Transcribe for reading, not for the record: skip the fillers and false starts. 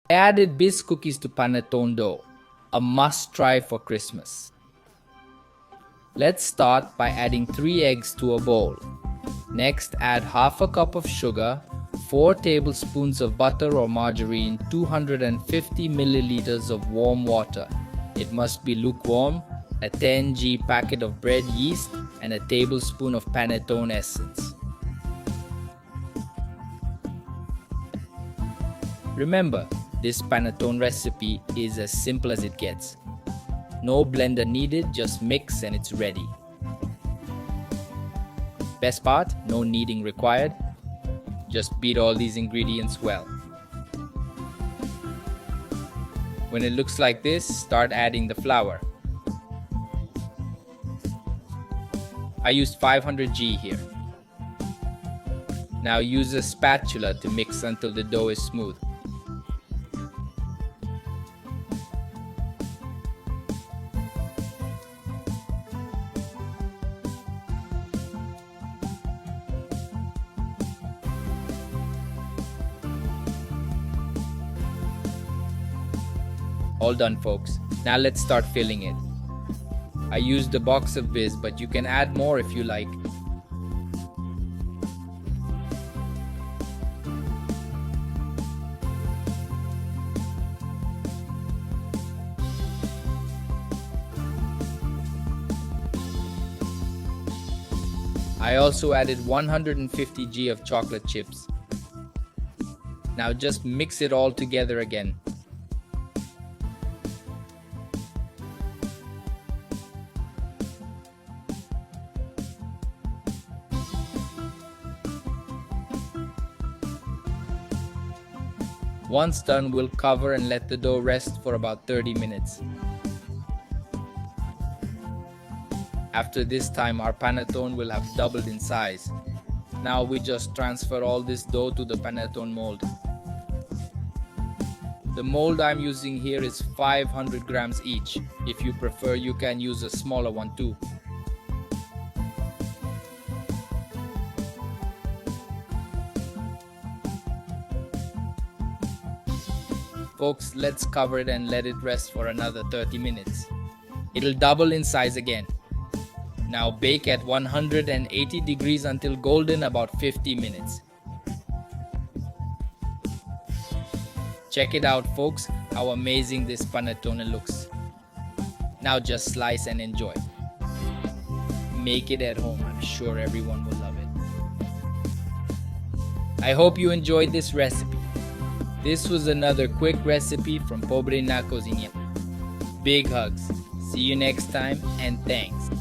I added bisque cookies to panettone dough, a must-try for Christmas. Let's start by adding 3 eggs to a bowl. Next, add half a cup of sugar, 4 tablespoons of butter or margarine, 250 milliliters of warm water. It must be lukewarm, a 10g packet of bread yeast, and a tablespoon of panettone essence. Remember, this panettone recipe is as simple as it gets. No blender needed, just mix and it's ready. Best part, no kneading required. Just beat all these ingredients well. When it looks like this, start adding the flour. I used 500g here. Now use a spatula to mix until the dough is smooth. All done, folks. Now let's start filling it. I used a box of biz, but you can add more if you like. I also added 150g of chocolate chips. Now just mix it all together again. Once done, we'll cover and let the dough rest for about 30 minutes. After this time, our panettone will have doubled in size. Now we just transfer all this dough to the panettone mold. The mold I'm using here is 500 grams each. If you prefer, you can use a smaller one too. Folks, let's cover it and let it rest for another 30 minutes. It'll double in size again. Now bake at 180 degrees until golden, about 50 minutes. Check it out, folks, how amazing this panettone looks. Now just slice and enjoy. Make it at home, I'm sure everyone will love it. I hope you enjoyed this recipe. This was another quick recipe from Pobre na Cozinha. Big hugs. See you next time and thanks.